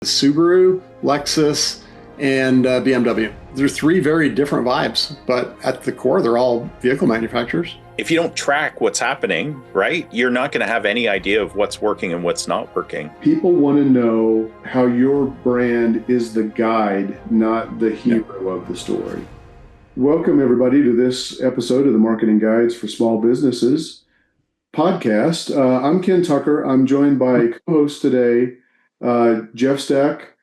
Subaru, Lexus, and BMW. They're three very different vibes, but at the core, they're all vehicle manufacturers. If you don't track what's happening, right, you're not going to have any idea of what's working and what's not working. People want to know how your brand is the guide, not the hero of the story. Welcome, everybody, to this episode of the Marketing Guides for Small Businesses podcast. I'm Ken Tucker. I'm joined by co-hosts today, Jeff Stack,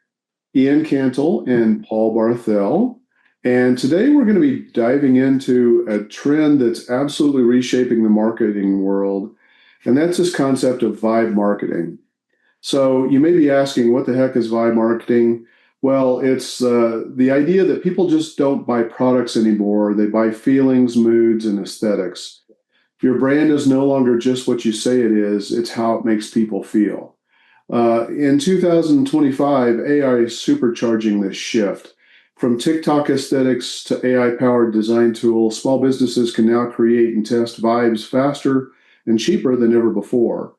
Ian Cantle, and Paul Barthel. And today we're going to be diving into a trend that's absolutely reshaping the marketing world, and that's this concept of vibe marketing. So you may be asking, what the heck is vibe marketing? Well, it's the idea that people just don't buy products anymore. They buy feelings, moods, and aesthetics. Your brand is no longer just what you say it is, it's how it makes people feel. In 2025, AI is supercharging this shift. From TikTok aesthetics to AI-powered design tools, small businesses can now create and test vibes faster and cheaper than ever before.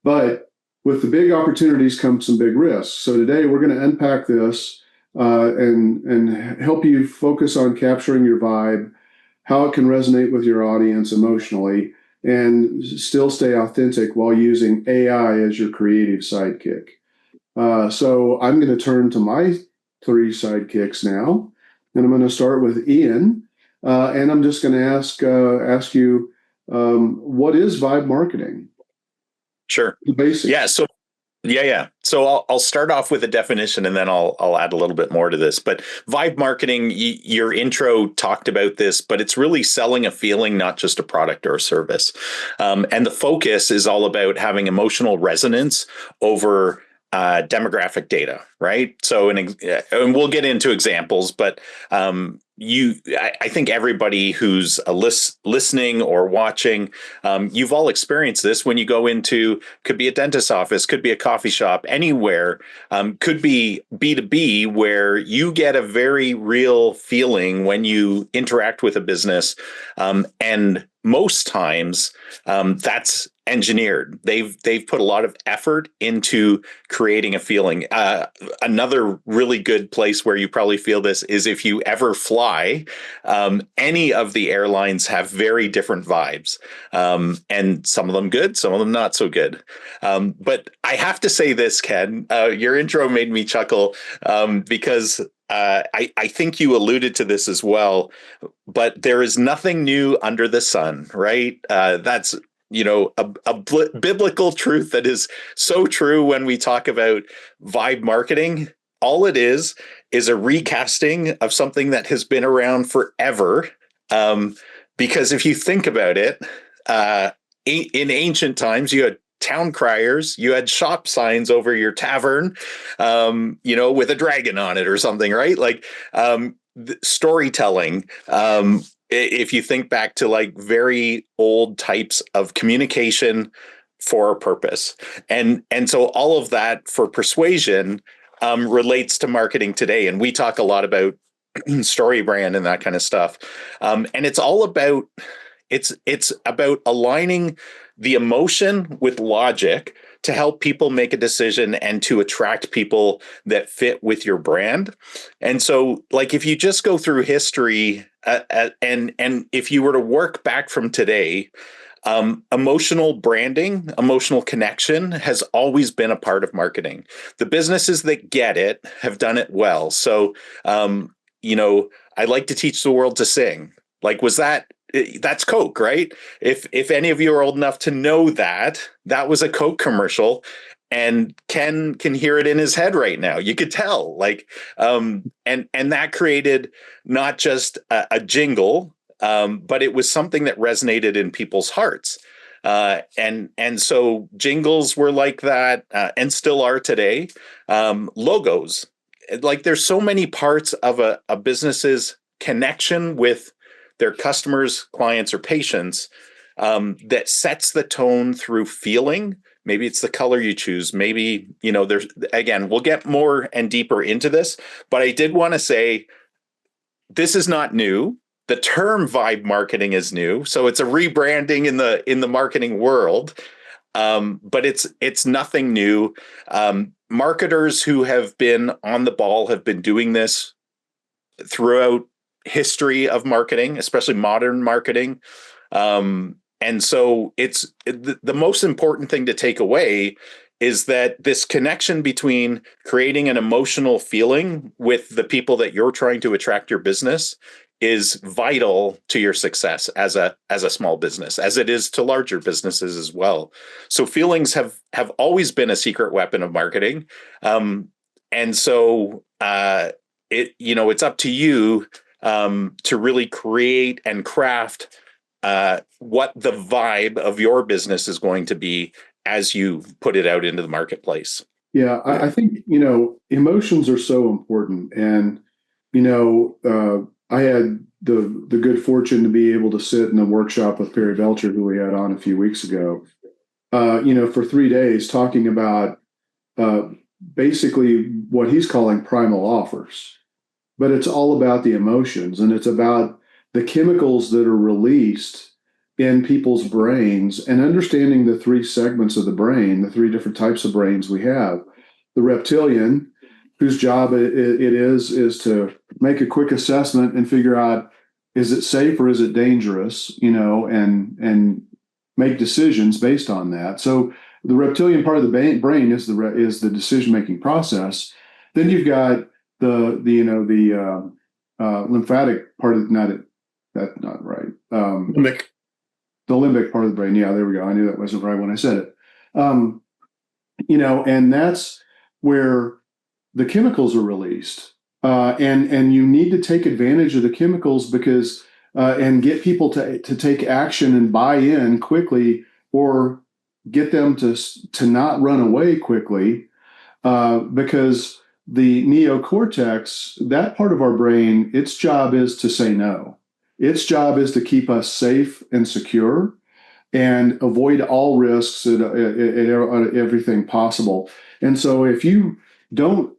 But with the big opportunities come some big risks. So today we're going to unpack this and help you focus on capturing your vibe, how it can resonate with your audience emotionally, and still stay authentic while using AI as your creative sidekick. So I'm going to turn to my three sidekicks now, and I'm going to start with Ian, and I'm just going to ask you, what is vibe marketing? Sure. The basics. Yeah. So I'll start off with a definition, and then I'll add a little bit more to this. But vibe marketing, your intro talked about this, but it's really selling a feeling, not just a product or a service. And the focus is all about having emotional resonance over demographic data, right? So, and we'll get into examples, but I think everybody who's listening or watching, you've all experienced this when you go into, could be a dentist's office, could be a coffee shop, anywhere, could be B2B, where you get a very real feeling when you interact with a business. And most times that's engineered. They've put a lot of effort into creating a feeling. Another really good place where you probably feel this is if you ever fly. Any of the airlines have very different vibes, and some of them good, some of them not so good. But I have to say this, Ken, your intro made me chuckle because I think you alluded to this as well, but there is nothing new under the sun, right? That's a biblical truth that is so true when we talk about vibe marketing. All it is a recasting of something that has been around forever. Because if you think about it, in ancient times, you had town criers, you had shop signs over your tavern, with a dragon on it or something, right? Like storytelling. If you think back to like very old types of communication for a purpose. And so all of that for persuasion relates to marketing today. And we talk a lot about story brand and that kind of stuff. And it's all about, it's about aligning the emotion with logic to help people make a decision and to attract people that fit with your brand. And so, like, if you just go through history and if you were to work back from today, emotional branding, emotional connection has always been a part of marketing. The businesses that get it have done it well. So, I like to teach the world to sing. Like, that's Coke, right? If any of you are old enough to know that was a Coke commercial, and Ken can hear it in his head right now. You could tell, and that created not just a jingle, but it was something that resonated in people's hearts. And so jingles were like that, and still are today. Logos, like, there's so many parts of a business's connection with their customers, clients, or patients that sets the tone through feeling. Maybe it's the color you choose. Maybe, there's, again, we'll get more and deeper into this, but I did want to say this is not new. The term vibe marketing is new. So it's a rebranding in the marketing world. But it's nothing new. marketers who have been on the ball have been doing this throughout history of marketing, especially modern marketing. And so it's the most important thing to take away is that this connection between creating an emotional feeling with the people that you're trying to attract your business is vital to your success as a small business, as it is to larger businesses as well. So feelings have always been a secret weapon of marketing. And so it's up to you to really create and craft what the vibe of your business is going to be as you put it out into the marketplace. Yeah, I think, emotions are so important. And, I had the good fortune to be able to sit in a workshop with Perry Belcher, who we had on a few weeks ago, for 3 days talking about basically what he's calling primal offers. But it's all about the emotions, and it's about the chemicals that are released in people's brains, and understanding the three segments of the brain, the three different types of brains we have. The reptilian, whose job it is to make a quick assessment and figure out, is it safe or is it dangerous, and make decisions based on that. So the reptilian part of the brain is the decision-making process. Then you've got the lymphatic part of that's not right. Limbic. The limbic part of the brain. Yeah, there we go. I knew that wasn't right when I said it. And that's where the chemicals are released. And you need to take advantage of the chemicals because and get people to take action and buy in quickly, or get them to not run away quickly, because the neocortex, that part of our brain, its job is to say no. Its job is to keep us safe and secure and avoid all risks at everything possible. And so if you don't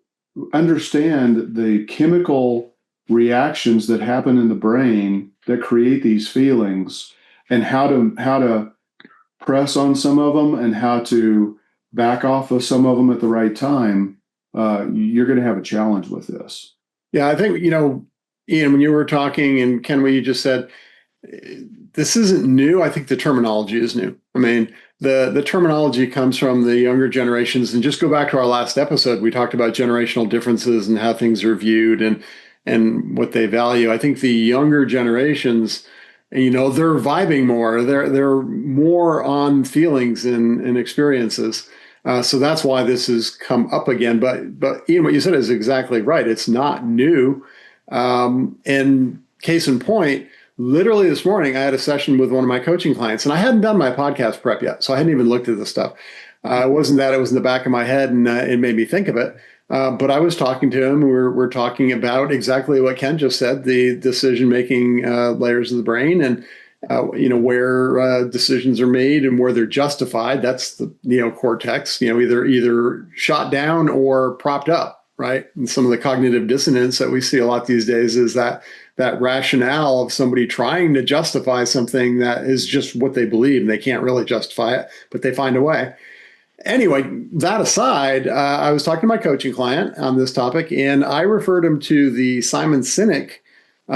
understand the chemical reactions that happen in the brain that create these feelings, and how to press on some of them and how to back off of some of them at the right time, you're going to have a challenge with this. Yeah, I think, Ian, when you were talking, and Ken, what you just said, this isn't new. I think the terminology is new. I mean, the terminology comes from the younger generations. And just go back to our last episode, we talked about generational differences and how things are viewed and what they value. I think the younger generations, they're vibing more. They're more on feelings and experiences. So that's why this has come up again. But Ian, what you said is exactly right. It's not new. And case in point, literally this morning, I had a session with one of my coaching clients, and I hadn't done my podcast prep yet, so I hadn't even looked at this stuff. It wasn't that it was in the back of my head, and it made me think of it. But I was talking to him. We're talking about exactly what Ken just said: the decision-making layers of the brain, and where decisions are made and where they're justified. That's the neocortex. Either shot down or propped up, right? And some of the cognitive dissonance that we see a lot these days is that rationale of somebody trying to justify something that is just what they believe, and they can't really justify it, but they find a way. Anyway, that aside, I was talking to my coaching client on this topic, and I referred him to the Simon Sinek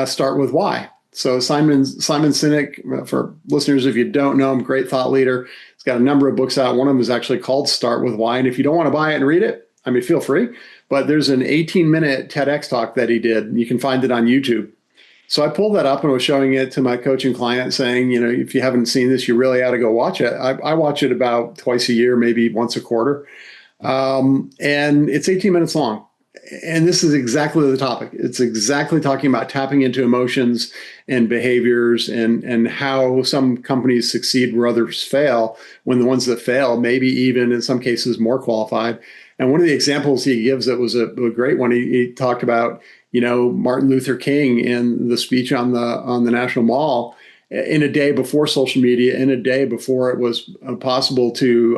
Start With Why. So Simon Sinek, for listeners, if you don't know him, great thought leader. He's got a number of books out. One of them is actually called Start With Why. And if you don't want to buy it and read it, feel free. But there's an 18-minute TEDx talk that he did. You can find it on YouTube. So I pulled that up and was showing it to my coaching client, saying, if you haven't seen this, you really ought to go watch it. I watch it about twice a year, maybe once a quarter. And it's 18 minutes long. And this is exactly the topic. It's exactly talking about tapping into emotions and behaviors and how some companies succeed where others fail, when the ones that fail, maybe even in some cases more qualified. And one of the examples he gives that was a great one, he talked about, Martin Luther King in the speech on the National Mall, in a day before social media, in a day before it was possible to,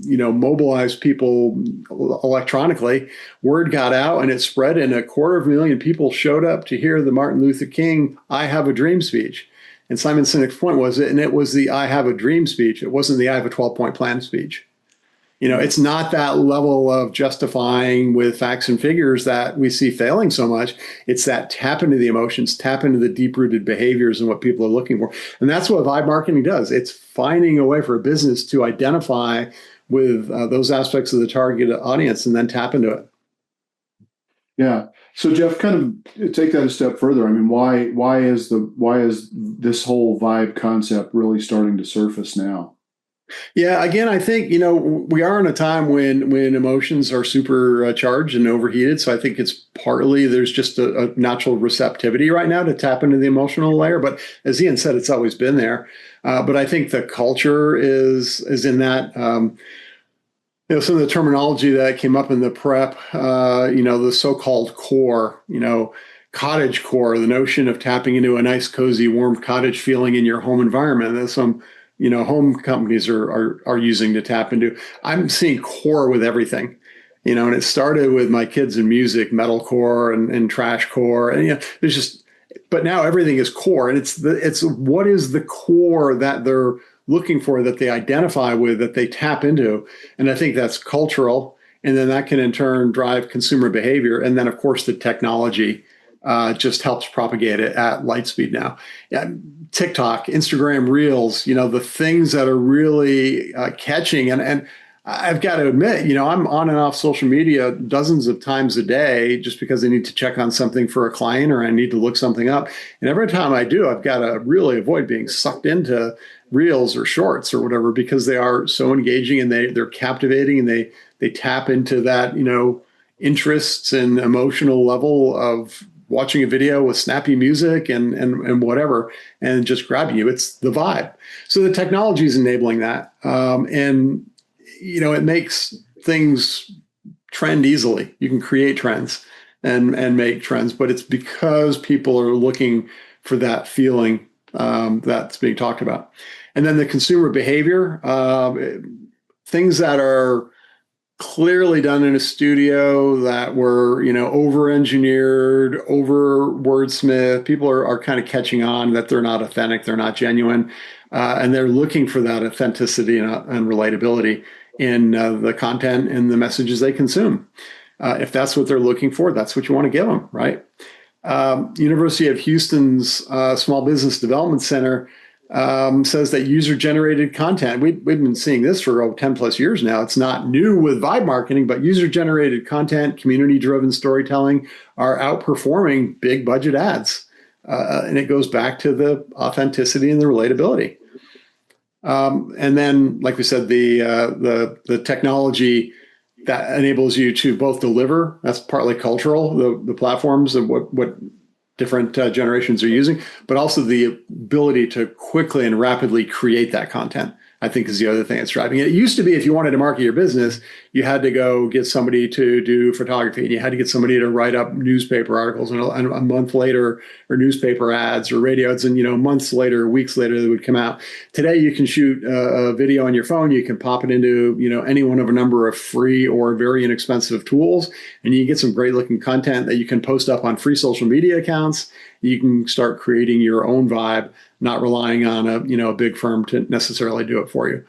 mobilize people electronically. Word got out and it spread, and 250,000 people showed up to hear the Martin Luther King "I Have a Dream" speech. And Simon Sinek's point was, it was the "I Have a Dream" speech. It wasn't the "I Have a 12-point plan" speech. It's not that level of justifying with facts and figures that we see failing so much. It's that tap into the emotions, tap into the deep rooted behaviors and what people are looking for. And that's what vibe marketing does. It's finding a way for a business to identify with those aspects of the target audience and then tap into it. Yeah. So Jeff, kind of take that a step further. I mean, why is this whole vibe concept really starting to surface now? Yeah, again, I think, we are in a time when emotions are super charged and overheated. So I think it's partly there's just a natural receptivity right now to tap into the emotional layer. But as Ian said, it's always been there. But I think the culture is in that. Some of the terminology that came up in the prep, the so-called core, cottage core, the notion of tapping into a nice, cozy, warm cottage feeling in your home environment. That some, home companies are using to tap into. I'm seeing core with everything, and it started with my kids in music, metalcore and trash core, and there's just, but now everything is core, and it's what is the core that they're looking for, that they identify with, that they tap into. And I think that's cultural. And then that can in turn drive consumer behavior. And then, of course, the technology just helps propagate it at light speed now. Yeah, TikTok, Instagram Reels, the things that are really catching. And I've got to admit, I'm on and off social media dozens of times a day just because I need to check on something for a client or I need to look something up. And every time I do, I've got to really avoid being sucked into reels or shorts or whatever, because they are so engaging and they're captivating and they tap into that, interests and emotional level of watching a video with snappy music and whatever, and just grab you. It's the vibe. So the technology is enabling that. And it makes things trend easily. You can create trends and make trends, but it's because people are looking for that feeling that's being talked about. And then the consumer behavior, things that are clearly done in a studio that were, over-engineered, over-wordsmith. People are kind of catching on that they're not authentic, they're not genuine, and they're looking for that authenticity and relatability in the content and the messages they consume. If that's what they're looking for, that's what you want to give them, right? University of Houston's Small Business Development Center says that user-generated content, we've been seeing this for 10 plus years now. It's not new with vibe marketing, but user-generated content, community-driven storytelling are outperforming big budget ads. And it goes back to the authenticity and the relatability. And then, like we said, the technology that enables you to both deliver, that's partly cultural, the platforms and what different generations are using, but also the ability to quickly and rapidly create that content, I think, is the other thing that's driving it. It used to be if you wanted to market your business, you had to go get somebody to do photography and you had to get somebody to write up newspaper articles, and a month later, or newspaper ads or radio ads, and months later, weeks later, they would come out. Today, you can shoot a video on your phone. You can pop it into any one of a number of free or very inexpensive tools, and you get some great looking content that you can post up on free social media accounts. You can start creating your own vibe, not relying on a big firm to necessarily do it for you.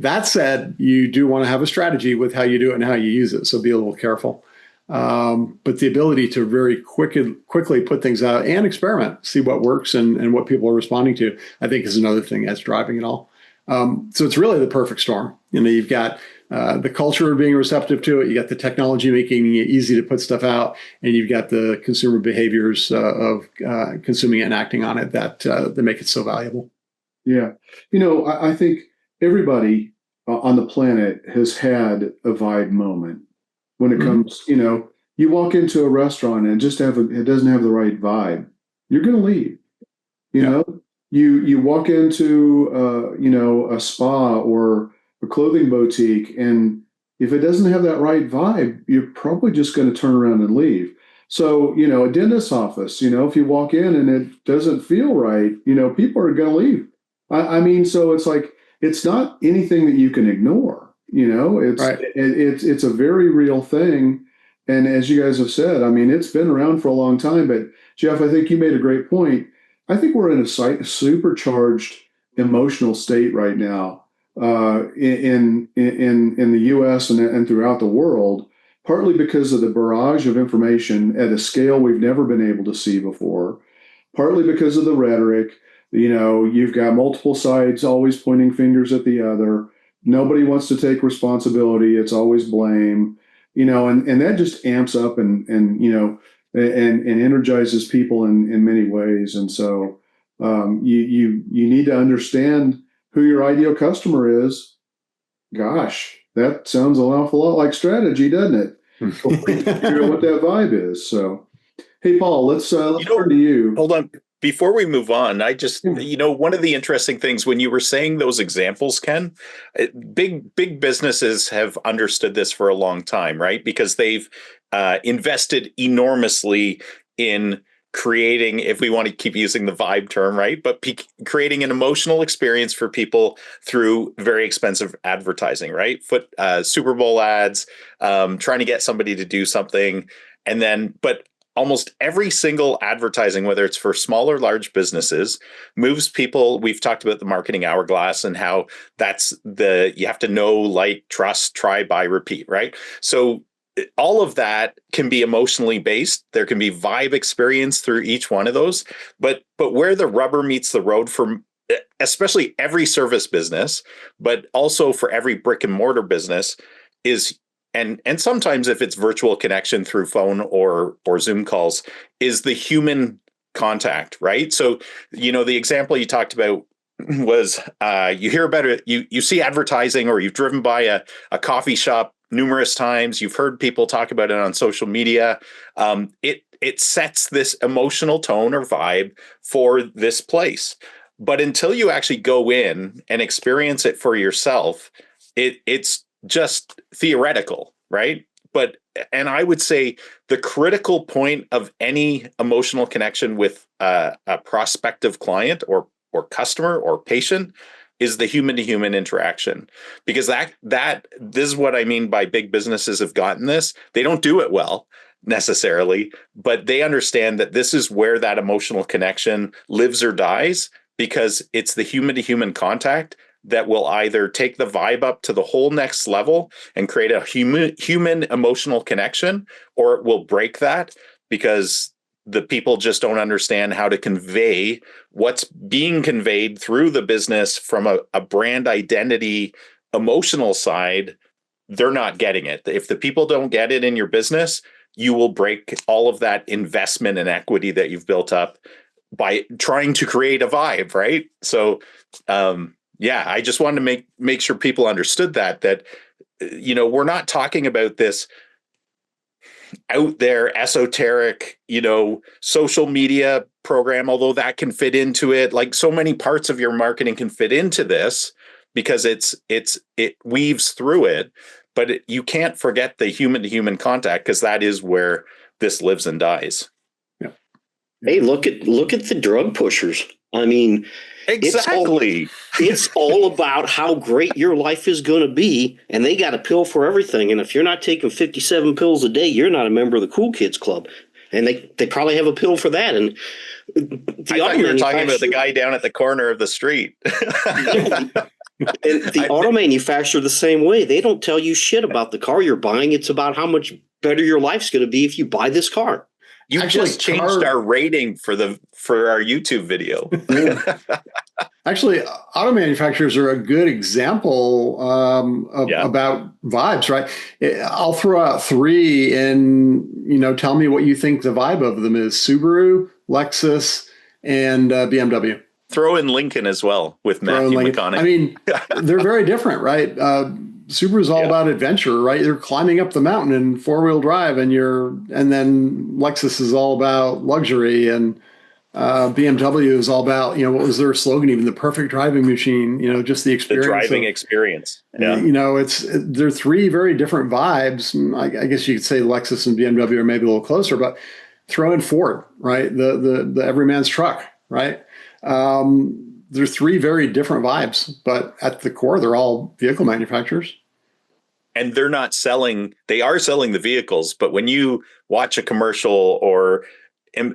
That said, you do want to have a strategy with how you do it and how you use it, so be a little careful. But the ability to very quickly put things out and experiment, see what works and what people are responding to, I think is another thing that's driving it all. So it's really the perfect storm. You've got the culture being receptive to it, you got the technology making it easy to put stuff out, and you've got the consumer behaviors of consuming it and acting on it that make it so valuable. Yeah. I think everybody on the planet has had a vibe moment when it comes, you walk into a restaurant and it doesn't have the right vibe, you're going to leave. You walk into a spa or a clothing boutique, and if it doesn't have that right vibe, you're probably just going to turn around and leave. So, a dentist's office, if you walk in and it doesn't feel right, people are going to leave. I mean, so it's like, it's not anything that you can ignore, it's, right. It's a very real thing. And as you guys have said, I mean, it's been around for a long time, but Jeff, I think you made a great point. I think we're in a supercharged emotional state right now. in the U.S. and throughout the world, partly because of the barrage of information at a scale we've never been able to see before, partly because of the rhetoric. You've got multiple sides always pointing fingers at the other. Nobody wants to take responsibility. It's always blame, and that just amps up and energizes people in many ways. And so you need to understand who your ideal customer is. Gosh, that sounds an awful lot like strategy, doesn't it? Figure out what that vibe is. So, hey, Paul, let's turn to you. Hold on. Before we move on, I just, one of the interesting things when you were saying those examples, Ken, big businesses have understood this for a long time, right? Because they've invested enormously in creating, if we want to keep using the vibe term, right? But creating an emotional experience for people through very expensive advertising, right? Super Bowl ads, trying to get somebody to do something. And then, but almost every single advertising, whether it's for small or large businesses, moves people. We've talked about the marketing hourglass and how you have to know, like, trust, try, buy, repeat, right? So all of that can be emotionally based. There can be vibe experience through each one of those. But where the rubber meets the road for especially every service business, but also for every brick and mortar business is, and sometimes if it's virtual connection through phone or Zoom calls, is the human contact, right? So, the example you talked about was you hear about it, you see advertising, or you've driven by a coffee shop numerous times. You've heard people talk about it on social media. It sets this emotional tone or vibe for this place. But until you actually go in and experience it for yourself, it's just theoretical, right? And I would say the critical point of any emotional connection with a prospective client or customer or patient is the human to human interaction, because that this is what I mean by big businesses have gotten this. They don't do it well necessarily, but they understand that this is where that emotional connection lives or dies, because it's the human to human contact that will either take the vibe up to the whole next level and create a human emotional connection, or it will break that because the people just don't understand how to convey what's being conveyed through the business from a brand identity emotional side. They're not getting it. If the people don't get it in your business, you will break all of that investment and equity that you've built up by trying to create a vibe, right? So, I just wanted to make sure people understood that we're not talking about this out there esoteric, social media program, although that can fit into it. Like, so many parts of your marketing can fit into this because it weaves through it, but you can't forget the human to human contact, because that is where this lives and dies. Yeah. Hey, look at the drug pushers. I mean, exactly. It's all about how great your life is going to be, and they got a pill for everything. And if you're not taking 57 pills a day, you're not a member of the Cool Kids Club. And they probably have a pill for that. And I thought you were talking about the guy down at the corner of the street. And the auto manufacturer the same way. They don't tell you shit about the car you're buying. It's about how much better your life's going to be if you buy this car. You just changed our rating for our YouTube video. Actually, auto manufacturers are a good example about vibes, right? I'll throw out three and, tell me what you think the vibe of them is: Subaru, Lexus, and BMW. Throw in Lincoln as well with Matthew McConaughey. I mean, they're very different, right? Subaru's all about adventure, right? You're climbing up the mountain in four-wheel drive, and then Lexus is all about luxury, and BMW is all about, what was their slogan even? The perfect driving machine, just the experience. The driving experience. Yeah. They're three very different vibes. I guess you could say Lexus and BMW are maybe a little closer, but throw in Ford, right? The everyman's truck, right? They're three very different vibes, but at the core, they're all vehicle manufacturers. And they are selling the vehicles, but when you watch a commercial or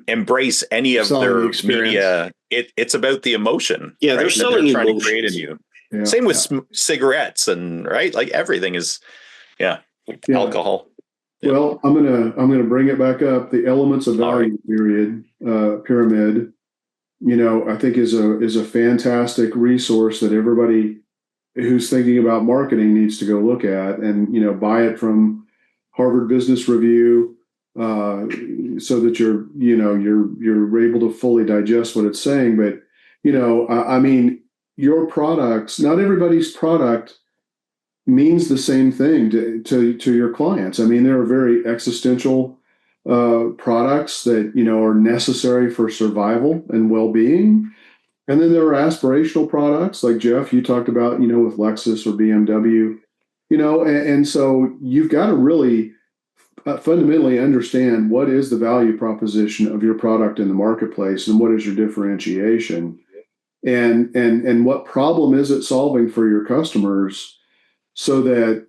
embrace any of their media, it's about the emotion. Yeah, they're selling trying to create in you. Yeah. Same with cigarettes and right, like everything is, alcohol. Yeah. Well, I'm gonna bring it back up. The elements of value pyramid, I think is a fantastic resource that everybody who's thinking about marketing needs to go look at, and buy it from Harvard Business Review, so that you're able to fully digest what it's saying. But I mean, your products, not everybody's product means the same thing to your clients. I mean, there are very existential products that are necessary for survival and well-being. And then there are aspirational products like Jeff, you talked about, with Lexus or BMW, and so you've got to really fundamentally understand what is the value proposition of your product in the marketplace and what is your differentiation, and what problem is it solving for your customers, so that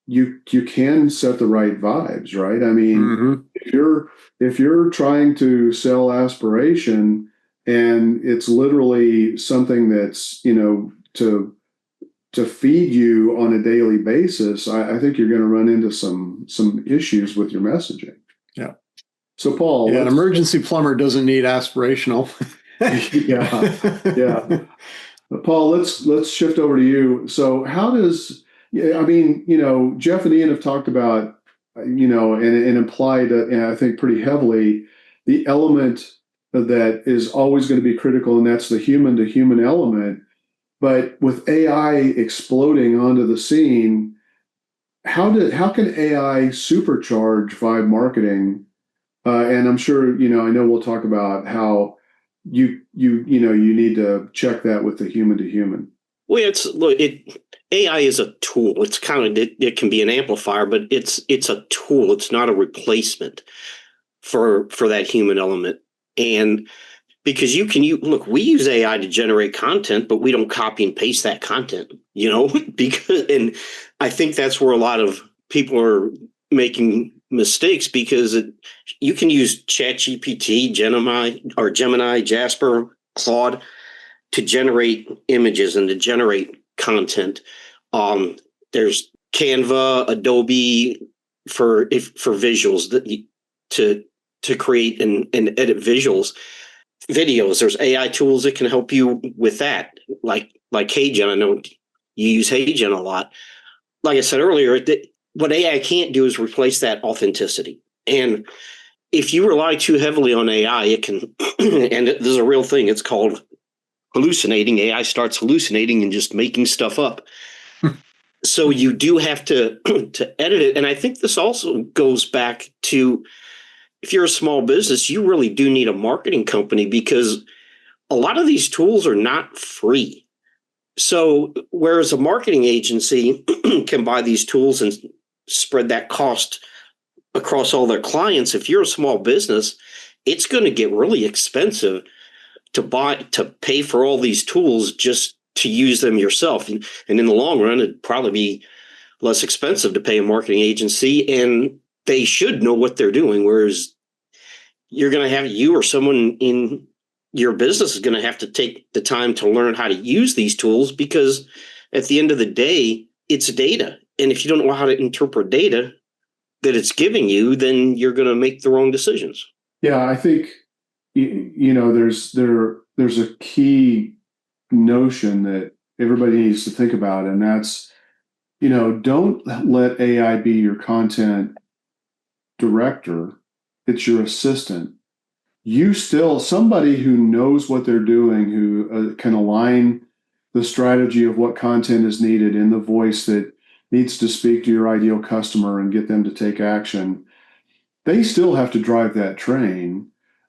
you can set the right vibes, right? I mean, if you're trying to sell aspiration and it's literally something that's to feed you on a daily basis, I think you're going to run into some issues with your messaging. Yeah. So Paul, an emergency plumber doesn't need aspirational. yeah. Paul, let's shift over to you. So how does, I mean, Jeff and Ian have talked about, and implied, I think pretty heavily, the element that is always going to be critical, and that's the human to human element. But with AI exploding onto the scene, how can AI supercharge vibe marketing? And I'm sure, I know we'll talk about how you need to check that with the human to human. Well, AI is a tool. It's it can be an amplifier, but it's a tool. It's not a replacement for that human element. And because we use AI to generate content, but we don't copy and paste that content, and I think that's where a lot of people are making mistakes, because you can use ChatGPT, Gemini, Jasper, Claude to generate images and to generate content. There's Canva, Adobe for visuals to create and edit visuals. Videos, there's AI tools that can help you with that, like HeyGen. I know you use HeyGen a lot. Like I said earlier, what AI can't do is replace that authenticity. And if you rely too heavily on AI, it can, and there's a real thing, it's called hallucinating. AI starts hallucinating and just making stuff up. So you do have to edit it. And I think this also goes back to, if you're a small business, you really do need a marketing company, because a lot of these tools are not free. So whereas a marketing agency can buy these tools and spread that cost across all their clients, if you're a small business, it's going to get really expensive to pay for all these tools just to use them yourself. And in the long run, it'd probably be less expensive to pay a marketing agency, and they should know what they're doing. Whereas you're going to have, you or someone in your business is going to have to take the time to learn how to use these tools, because at the end of the day, it's data. And if you don't know how to interpret data that it's giving you, then you're going to make the wrong decisions. Yeah, I think, there's a key notion that everybody needs to think about, and that's, don't let AI be your content director. It's your assistant. You still, somebody who knows what they're doing, who can align the strategy of what content is needed in the voice that needs to speak to your ideal customer and get them to take action. They still have to drive that train.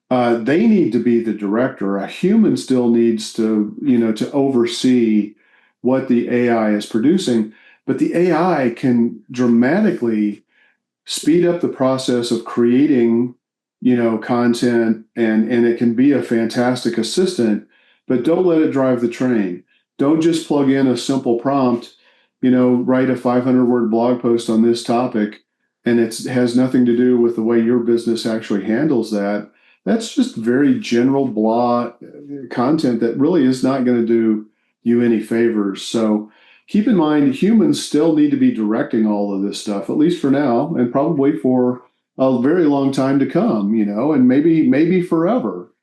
They need to be the director. A human still needs to, to oversee what the AI is producing, but the AI can dramatically speed up the process of creating, content, and it can be a fantastic assistant, but don't let it drive the train. Don't just plug in a simple prompt, write a 500-word blog post on this topic, and it has nothing to do with the way your business actually handles that. That's just very general blah content that really is not going to do you any favors. So keep in mind, humans still need to be directing all of this stuff, at least for now, and probably for a very long time to come, and maybe forever.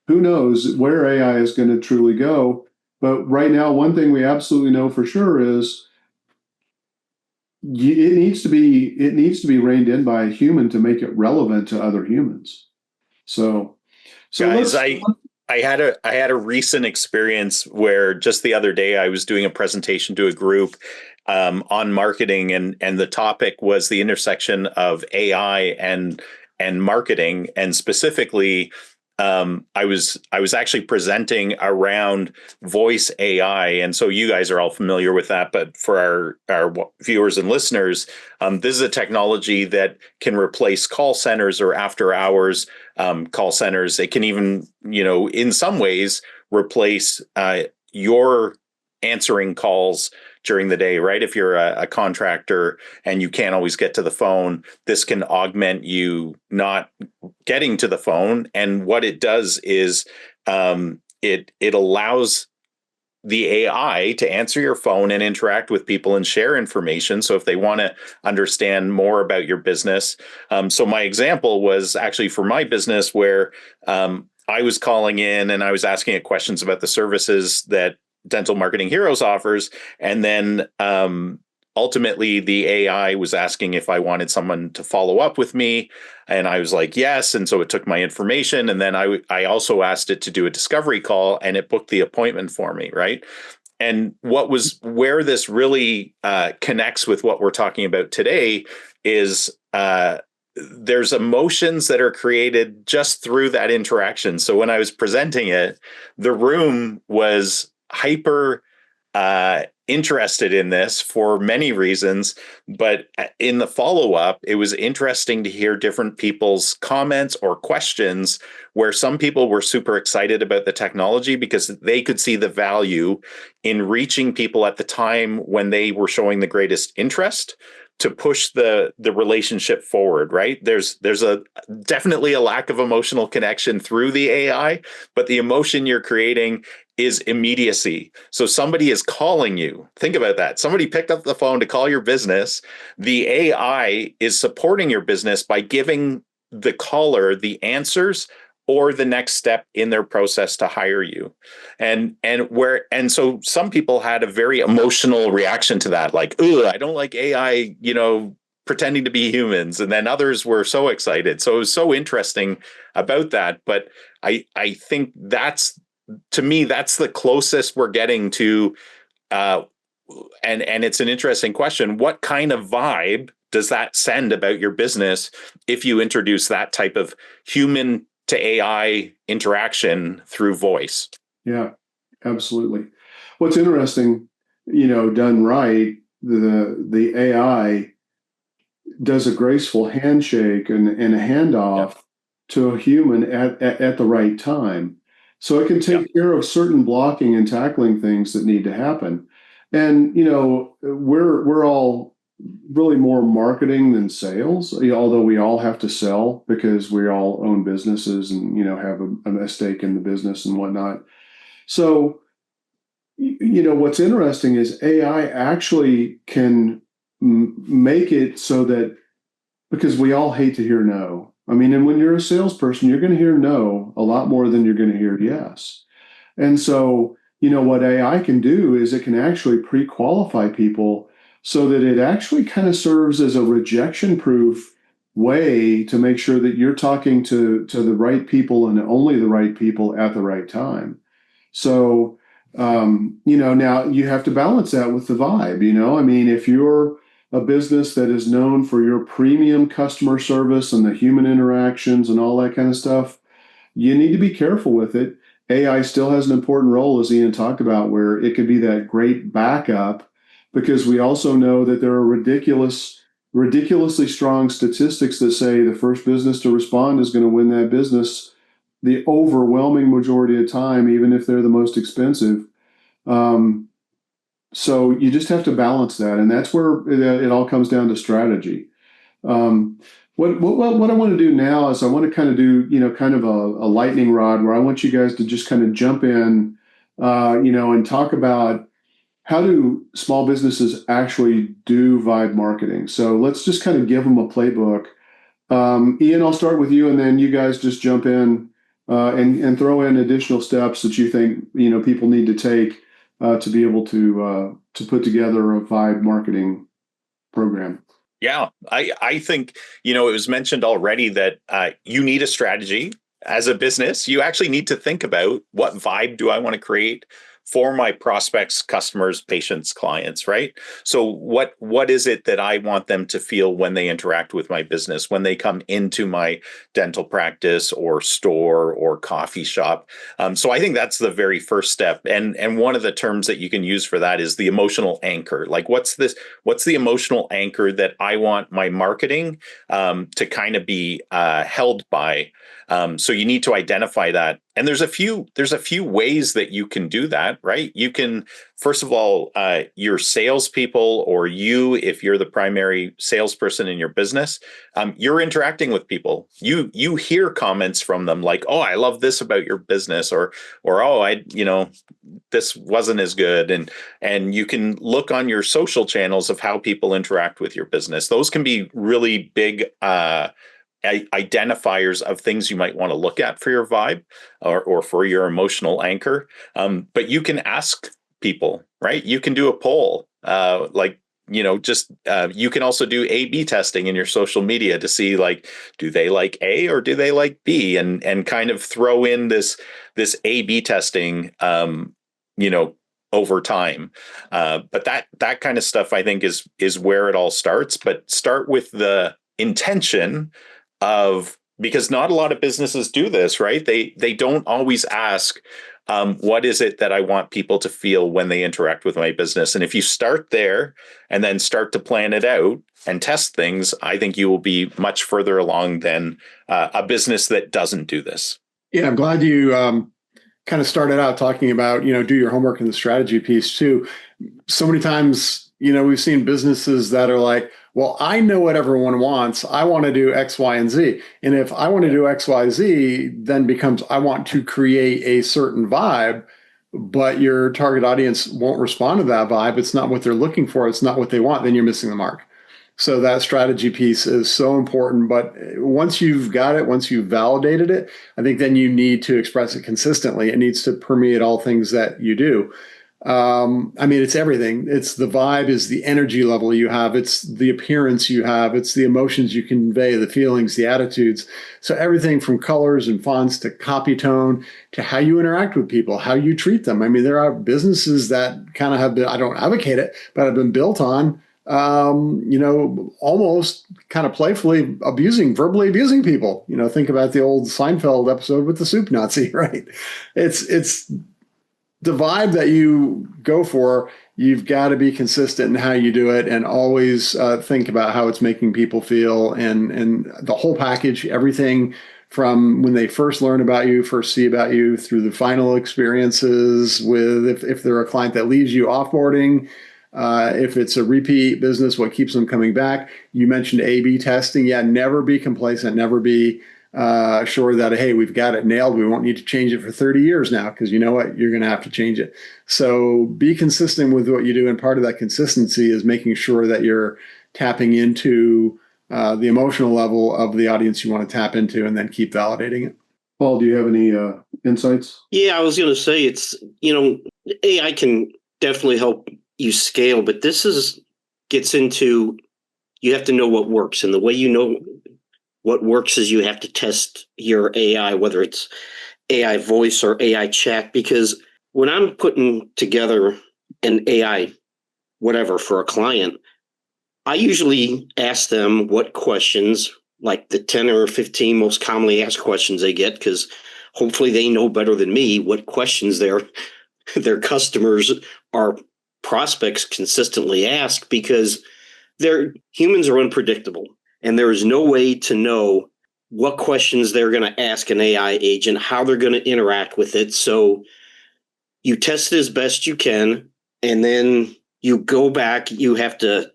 Who knows where AI is going to truly go? But right now, one thing we absolutely know for sure is it needs to be reined in by a human to make it relevant to other humans. So Guys, let's. I had a recent experience where just the other day I was doing a presentation to a group on marketing, and the topic was the intersection of AI and marketing, and specifically I was actually presenting around voice AI, and so you guys are all familiar with that. But for our viewers and listeners, this is a technology that can replace call centers or after hours call centers. It can even, in some ways, replace your answering calls during the day, right? If you're a contractor and you can't always get to the phone, this can augment you not getting to the phone. And what it does is it allows the AI to answer your phone and interact with people and share information. So if they want to understand more about your business, so my example was actually for my business where I was calling in and I was asking it questions about the services that Dental Marketing Heroes offers, and then ultimately the AI was asking if I wanted someone to follow up with me, and I was like yes, and so it took my information, and then I also asked it to do a discovery call, and it booked the appointment for me, right? And where this really connects with what we're talking about today is there's emotions that are created just through that interaction. So when I was presenting it, the room was hyper interested in this for many reasons, but in the follow-up, it was interesting to hear different people's comments or questions where some people were super excited about the technology because they could see the value in reaching people at the time when they were showing the greatest interest to push the relationship forward, right? There's a definitely a lack of emotional connection through the AI, but the emotion you're creating is immediacy. So somebody is calling you. Think about that. Somebody picked up the phone to call your business. The AI is supporting your business by giving the caller the answers or the next step in their process to hire you. And so some people had a very emotional reaction to that, like, "Ugh, I don't like AI, pretending to be humans." And then others were so excited. So it was so interesting about that. But I think to me, that's the closest we're getting to, and it's an interesting question. What kind of vibe does that send about your business if you introduce that type of human to AI interaction through voice? Yeah, absolutely. What's interesting, done right, the AI does a graceful handshake and a handoff to a human at the right time. So it can take care of certain blocking and tackling things that need to happen. And, we're all really more marketing than sales, although we all have to sell because we all own businesses and, have a stake in the business and whatnot. So, what's interesting is AI actually can make it so that, because we all hate to hear no. I mean, and when you're a salesperson, you're going to hear no a lot more than you're going to hear yes. And so, what AI can do is it can actually pre-qualify people so that it actually kind of serves as a rejection-proof way to make sure that you're talking to the right people and only the right people at the right time. So, now you have to balance that with the vibe, I mean, if you're a business that is known for your premium customer service and the human interactions and all that kind of stuff, you need to be careful with it. AI still has an important role, as Ian talked about, where it could be that great backup, because we also know that there are ridiculously strong statistics that say the first business to respond is going to win that business the overwhelming majority of time, even if they're the most expensive. So you just have to balance that, and that's where it all comes down to strategy. What I want to do now is I want to kind of do kind of a lightning rod where I want you guys to just kind of jump in and talk about how do small businesses actually do vibe marketing. So let's just kind of give them a playbook. Ian, I'll start with you, and then you guys just jump in and throw in additional steps that you think people need to take to be able to put together a vibe marketing program. Yeah, I think, it was mentioned already that you need a strategy as a business. You actually need to think about, what vibe do I want to create for my prospects, customers, patients, clients, right? So what is it that I want them to feel when they interact with my business, when they come into my dental practice or store or coffee shop? So I think that's the very first step. And one of the terms that you can use for that is the emotional anchor. Like, what's the emotional anchor that I want my marketing to kind of be held by? So you need to identify that. And there's a few ways that you can do that, right? You can, first of all, your salespeople, or you, if you're the primary salesperson in your business, you're interacting with people. You hear comments from them like, "Oh, I love this about your business," or "Oh, this wasn't as good." And you can look on your social channels of how people interact with your business. Those can be really big identifiers of things you might want to look at for your vibe or for your emotional anchor. But you can ask people, right? You can do a poll, you can also do A/B testing in your social media to see, like, do they like A or do they like B, and kind of throw in this A/B testing, over time. But that kind of stuff, I think, is where it all starts. But start with the intention of, because not a lot of businesses do this, right? They don't always ask, what is it that I want people to feel when they interact with my business? And if you start there and then start to plan it out and test things, I think you will be much further along than a business that doesn't do this. Yeah, I'm glad you kind of started out talking about, do your homework in the strategy piece too. So many times, we've seen businesses that are like, well, I know what everyone wants. I want to do X, Y, and Z. And if I want to do X, Y, Z, then becomes, I want to create a certain vibe, but your target audience won't respond to that vibe. It's not what they're looking for. It's not what they want. Then you're missing the mark. So that strategy piece is so important. But once you've got it, once you've validated it, I think then you need to express it consistently. It needs to permeate all things that you do. It's everything. It's the vibe, is the energy level you have. It's the appearance you have. It's the emotions you convey, the feelings, the attitudes. So everything from colors and fonts to copy tone to how you interact with people, how you treat them. There are businesses that kind of have been, I don't advocate it, but have been built on, almost kind of playfully verbally abusing people. Think about the old Seinfeld episode with the soup Nazi, right? It's the vibe that you go for. You've got to be consistent in how you do it, and always think about how it's making people feel, and the whole package, everything from when they first learn about you, first see about you, through the final experiences with, if they're a client that leaves you offboarding, if it's a repeat business, what keeps them coming back. You mentioned A/B testing. Yeah, never be complacent, never be sure that, hey, we've got it nailed. We won't need to change it for 30 years now, because you know what? You're going to have to change it. So be consistent with what you do. And part of that consistency is making sure that you're tapping into the emotional level of the audience you want to tap into, and then keep validating it. Paul, do you have any insights? Yeah, I was going to say, it's, AI can definitely help you scale, but gets into, you have to know what works. And the way what works is you have to test your AI, whether it's AI voice or AI chat, because when I'm putting together an AI, whatever, for a client, I usually ask them what questions, like the 10 or 15 most commonly asked questions they get, because hopefully they know better than me what questions their customers or prospects consistently ask, because humans are unpredictable. And there is no way to know what questions they're going to ask an AI agent, how they're going to interact with it. So you test it as best you can, and then you go back. You have to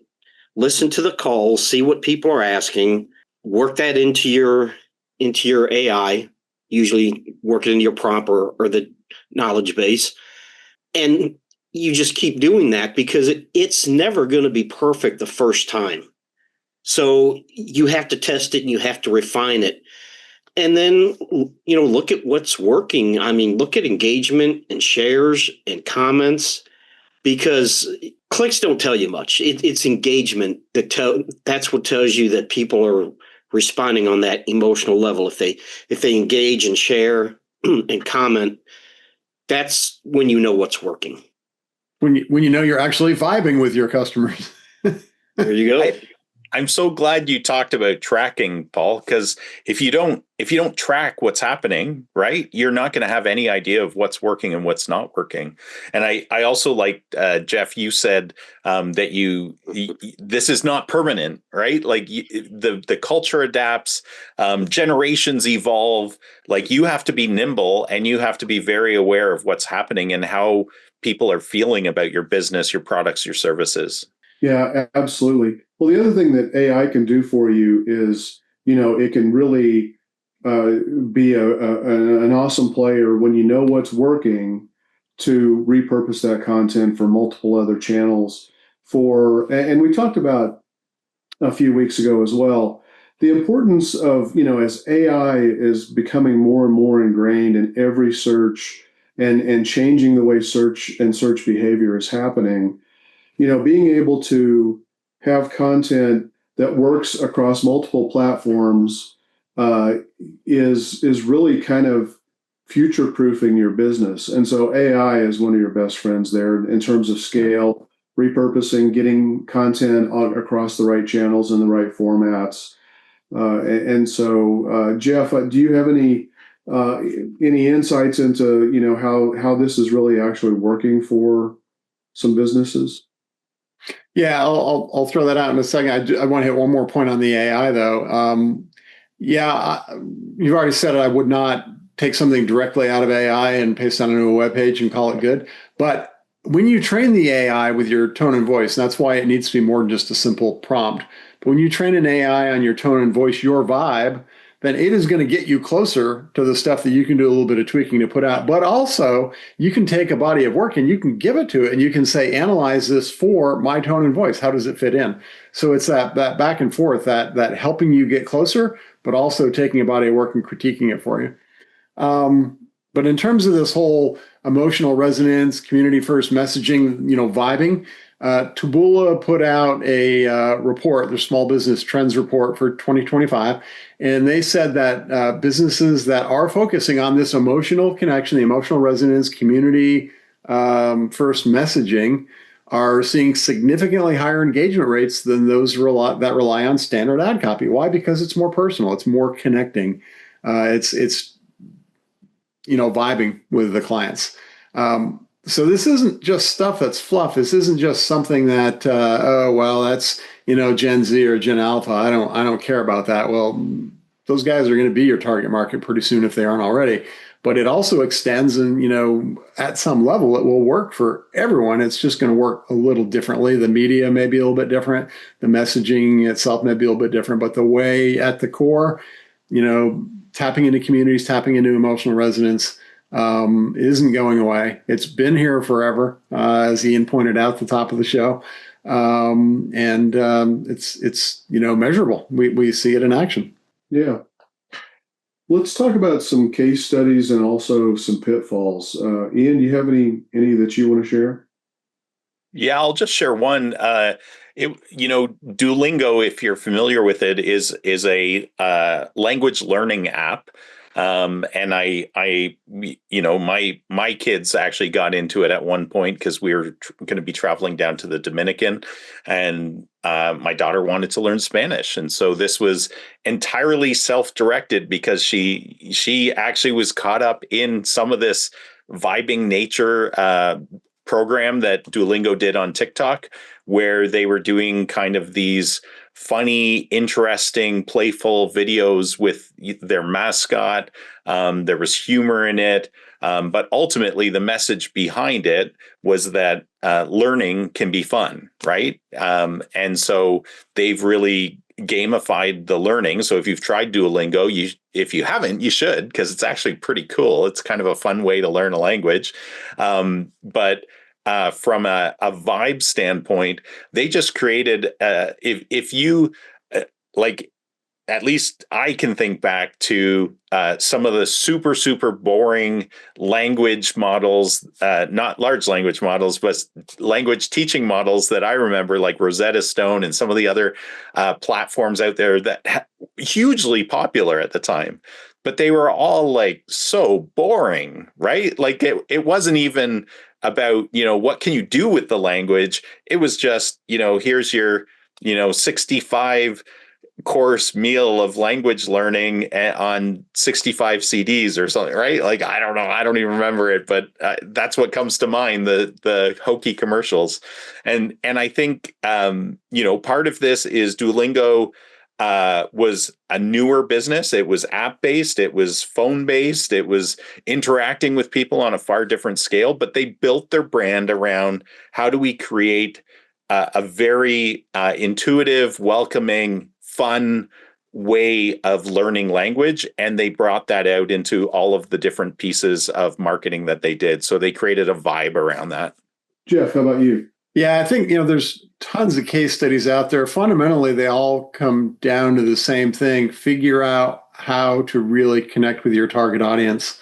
listen to the calls, see what people are asking, work that into your AI, usually work it into your prompt or the knowledge base, And you just keep doing that because it's never going to be perfect the first time. So you have to test it and you have to refine it. And then, look at what's working. I mean, look at engagement and shares and comments, because clicks don't tell you much. It's engagement that's what tells you that people are responding on that emotional level. If they engage and share and comment, that's when you know what's working. When you know you're actually vibing with your customers. There you go. I'm so glad you talked about tracking, Paul, because if you don't track what's happening, right, you're not going to have any idea of what's working and what's not working. And I also like, Jeff, you said that this is not permanent, right? Like the culture adapts, generations evolve. Like you have to be nimble and you have to be very aware of what's happening and how people are feeling about your business, your products, your services. Yeah, absolutely. Well, the other thing that AI can do for you is, it can really be an awesome player when you know what's working to repurpose that content for multiple other channels. And we talked about a few weeks ago as well, the importance of, as AI is becoming more and more ingrained in every search and changing the way search behavior is happening, being able to have content that works across multiple platforms is really kind of future proofing your business. And so AI is one of your best friends there in terms of scale, repurposing, getting content across the right channels in the right formats. And so, Jeff, do you have any insights into how this is really actually working for some businesses? Yeah, I'll throw that out in a second. I want to hit one more point on the AI though. You've already said it. I would not take something directly out of AI and paste it onto a web page and call it good. But when you train the AI with your tone and voice, and that's why it needs to be more than just a simple prompt. But when you train an AI on your tone and voice, your vibe, then it is going to get you closer to the stuff that you can do a little bit of tweaking to put out. But also, you can take a body of work and you can give it to it and you can say, analyze this for my tone and voice. How does it fit in? So it's that back and forth, that helping you get closer, but also taking a body of work and critiquing it for you. But in terms of this whole emotional resonance, community first messaging, vibing, Taboola put out a report, their small business trends report for 2025. And they said that businesses that are focusing on this emotional connection, the emotional resonance, community first messaging are seeing significantly higher engagement rates than those that rely on standard ad copy. Why? Because it's more personal. It's more connecting. It's vibing with the clients. So this isn't just stuff that's fluff. This isn't just something that, that's, Gen Z or Gen Alpha. I don't care about that. Well, those guys are going to be your target market pretty soon if they aren't already. But it also extends and, at some level, it will work for everyone. It's just going to work a little differently. The media may be a little bit different. The messaging itself may be a little bit different. But the way at the core, tapping into communities, tapping into emotional resonance isn't going away. It's been here forever, as Ian pointed out at the top of the show. It's measurable. We see it in action. Yeah. Let's talk about some case studies and also some pitfalls. Ian, do you have any that you want to share? Yeah, I'll just share one. Duolingo, if you're familiar with it, is a language learning app. And my kids actually got into it at one point because we were going to be traveling down to the Dominican, and my daughter wanted to learn Spanish, and so this was entirely self-directed because she actually was caught up in some of this vibing nature program that Duolingo did on TikTok, where they were doing kind of these funny, interesting, playful videos with their mascot. There was humor in it. But ultimately, the message behind it was that learning can be fun, right? And so they've really gamified the learning. So if you've tried Duolingo, if you haven't, you should, because it's actually pretty cool. It's kind of a fun way to learn a language. But from a vibe standpoint, they just created, if you like, at least I can think back to some of the super, super boring language models, not large language models, but language teaching models that I remember, like Rosetta Stone and some of the other platforms out there that hugely popular at the time. But they were all like so boring, right? Like it wasn't even about, what can you do with the language? It was just, here's your, 65 course meal of language learning on 65 CDs or something, right? Like, I don't know. I don't even remember it, but that's what comes to mind, the hokey commercials. And I think, part of this is Duolingo was a newer business. It was app-based. It was phone-based. It was interacting with people on a far different scale, but they built their brand around how do we create a very intuitive, welcoming, fun way of learning language. And they brought that out into all of the different pieces of marketing that they did. So they created a vibe around that. Jeff, how about you? Yeah, I think, there's tons of case studies out there. Fundamentally, they all come down to the same thing: figure out how to really connect with your target audience.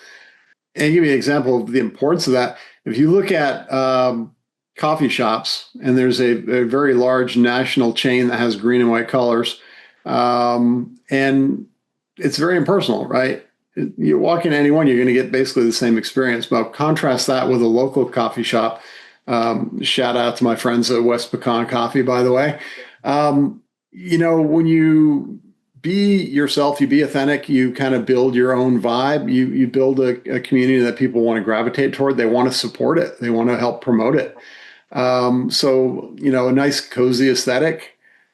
And give you an example of the importance of that. If you look at coffee shops, and there's a very large national chain that has green and white colors, and it's very impersonal, right? You walk in any one, you're going to get basically the same experience. But contrast that with a local coffee shop. Shout out to my friends at West Pecan Coffee, by the way. When you be yourself, you be authentic, you kind of build your own vibe, you build a community that people want to gravitate toward. They want to support it. They want to help promote it. So, a nice cozy aesthetic,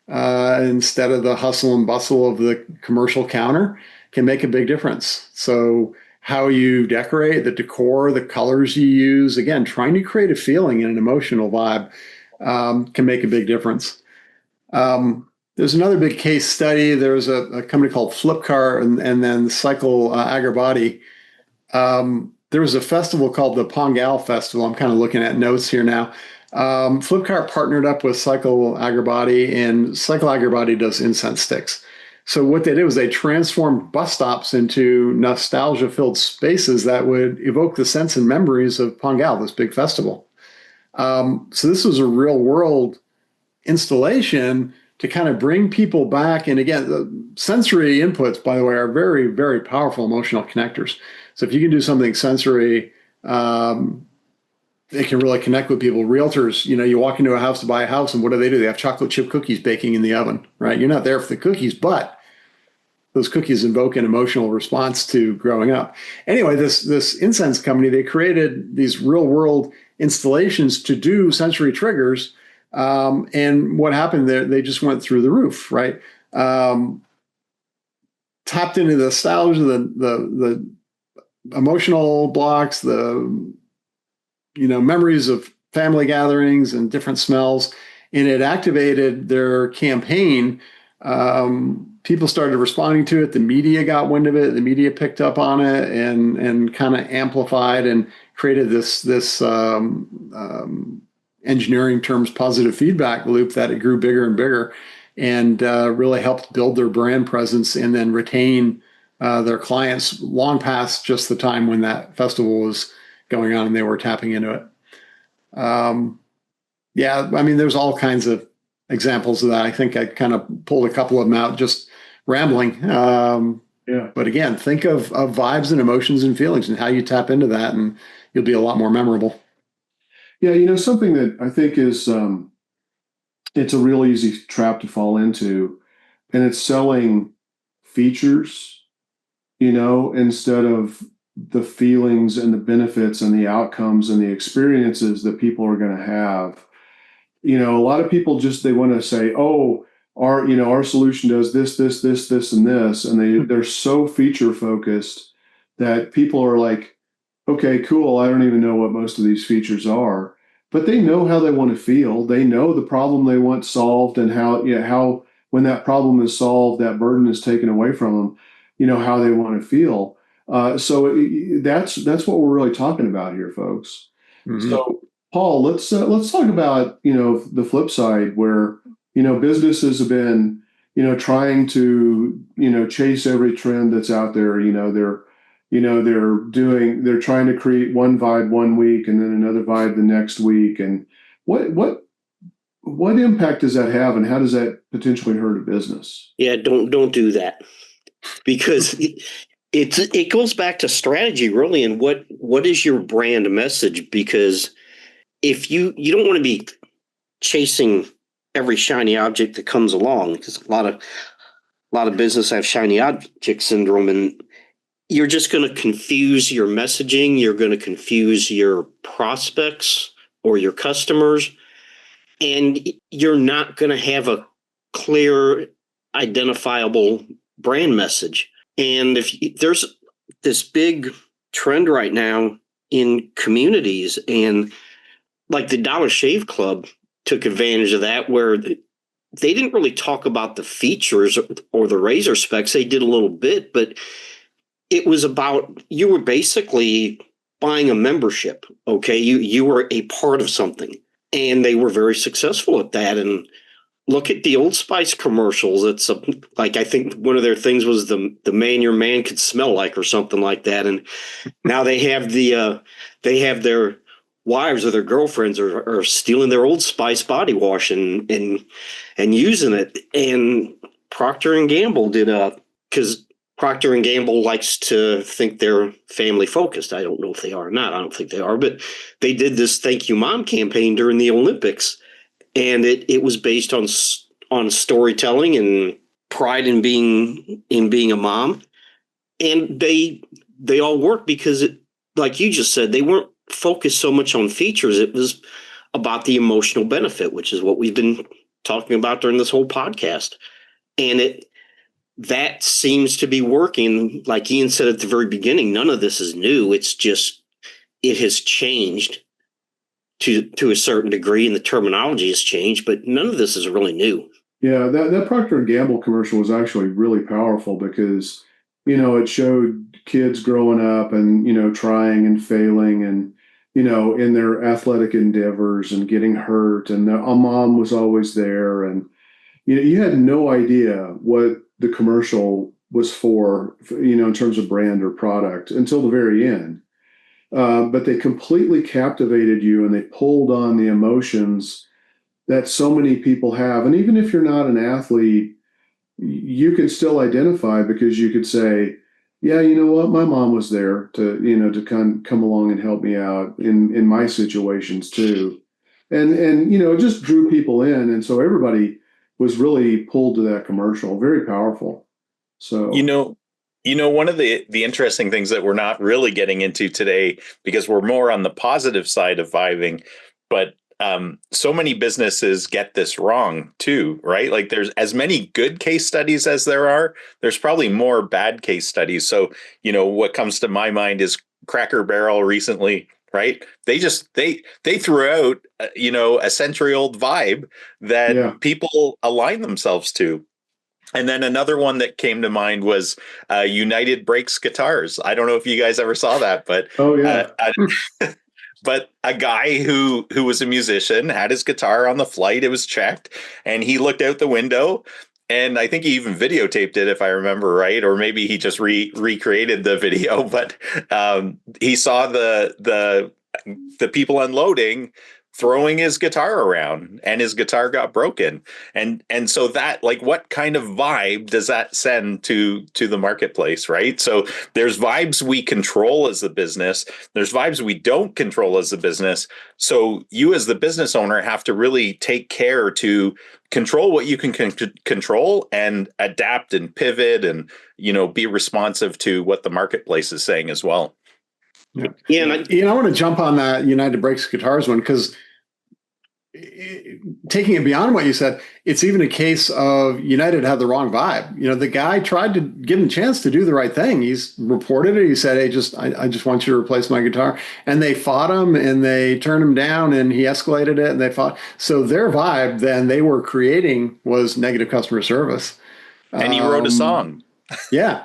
instead of the hustle and bustle of the commercial counter, can make a big difference. So how you decorate, the decor, the colors you use, again, trying to create a feeling and an emotional vibe, can make a big difference. There's another big case study. There was a company called Flipkart and then Cycle Agarbati. There was a festival called the Pongal Festival. I'm kind of looking at notes here now. Flipkart partnered up with Cycle Agarbati, and Cycle Agarbati does incense sticks. So what they did was they transformed bus stops into nostalgia-filled spaces that would evoke the sense and memories of Pongal, this big festival. So this was a real-world installation to kind of bring people back. And again, the sensory inputs, by the way, are very, very powerful emotional connectors. So if you can do something sensory, it can really connect with people. Realtors, you walk into a house to buy a house, and what do? They have chocolate chip cookies baking in the oven, right? You're not there for the cookies, but those cookies invoke an emotional response to growing up. Anyway, this incense company, they created these real world installations to do sensory triggers. And what happened there, they just went through the roof, right? Tapped into the nostalgia, the emotional blocks, the memories of family gatherings and different smells, and it activated their campaign. People started responding to it. The media got wind of it. The media picked up on it and kind of amplified and created this engineering terms positive feedback loop that it grew bigger and bigger, and really helped build their brand presence and then retain their clients long past just the time when that festival was going on and they were tapping into it. There's all kinds of examples of that. I think I kind of pulled a couple of them out just rambling. But again, think of vibes and emotions and feelings and how you tap into that, and you'll be a lot more memorable. Yeah, something that I think is it's a real easy trap to fall into, and it's selling features, instead of the feelings and the benefits and the outcomes and the experiences that people are going to have. A lot of people they want to say, oh, our solution does this, this, this, this, and this. And they're so feature focused that people are like, okay, cool. I don't even know what most of these features are, but they know how they want to feel. They know the problem they want solved and how when that problem is solved, that burden is taken away from them, how they want to feel. That's what we're really talking about here, folks. Mm-hmm. So, Paul, let's talk about the flip side where businesses have been trying to chase every trend that's out there. They're trying to create one vibe one week and then another vibe the next week. And what impact does that have, and how does that potentially hurt a business? Yeah, don't do that, because it goes back to strategy, really, and what is your brand message? Because if you don't want to be chasing every shiny object that comes along, because a lot of business have shiny object syndrome, and you're just going to confuse your messaging. You're going to confuse your prospects or your customers, and you're not going to have a clear, identifiable brand message. And if there's this big trend right now in communities, and like the Dollar Shave Club took advantage of that, where they didn't really talk about the features or the razor specs. They did a little bit, but it was about, you were basically buying a membership. Okay. You were a part of something, and they were very successful at that. And look at the Old Spice commercials. It's like, I think one of their things was the man your man could smell like, or something like that. And now they have their wives or their girlfriends are stealing their Old Spice body wash and using it. And Procter and Gamble did because Procter and Gamble likes to think they're family focused. I don't know if they are or not. I don't think they are, but they did this Thank You Mom campaign during the Olympics, and it was based on storytelling and pride in being a mom. And they all worked because like you just said, they weren't focused so much on features. It was about the emotional benefit, which is what we've been talking about during this whole podcast. And that seems to be working. Like Ian said at the very beginning, none of this is new. It's just, it has changed to a certain degree, and the terminology has changed, but none of this is really new. Yeah, that Procter and Gamble commercial was actually really powerful because, it showed kids growing up and, trying and failing and, in their athletic endeavors and getting hurt. And a mom was always there. And, you had no idea what the commercial was for, in terms of brand or product until the very end. But they completely captivated you, and they pulled on the emotions that so many people have. And even if you're not an athlete, you can still identify, because you could say, yeah, you know what, my mom was there to come along and help me out in my situations too. And it just drew people in. And so everybody was really pulled to that commercial. Very powerful. So, one of the interesting things that we're not really getting into today, because we're more on the positive side of vibing, but so many businesses get this wrong too, right? Like there's as many good case studies as there's probably more bad case studies. So, what comes to my mind is Cracker Barrel recently, right? They threw out, a century-old vibe that people align themselves to. And then another one that came to mind was United Breaks Guitars. I don't know if you guys ever saw that, but oh yeah. But a guy who was a musician had his guitar on the flight. It was checked, and he looked out the window, and I think he even videotaped it, if I remember right, or maybe he just recreated the video. But he saw the people unloading, throwing his guitar around, and his guitar got broken. And so that, like, what kind of vibe does that send to the marketplace, right? So there's vibes we control as the business. There's vibes we don't control as the business. So you as the business owner have to really take care to control what you can control and adapt and pivot and, be responsive to what the marketplace is saying as well. Yeah. I want to jump on that United Breaks Guitars one, because taking it beyond what you said, it's even a case of United had the wrong vibe. The guy tried to give him a chance to do the right thing. He's reported it. He said, "Hey, I just want you to replace my guitar." And they fought him and they turned him down and he escalated it and they fought. So their vibe then they were creating was negative customer service. And he wrote a song. Yeah.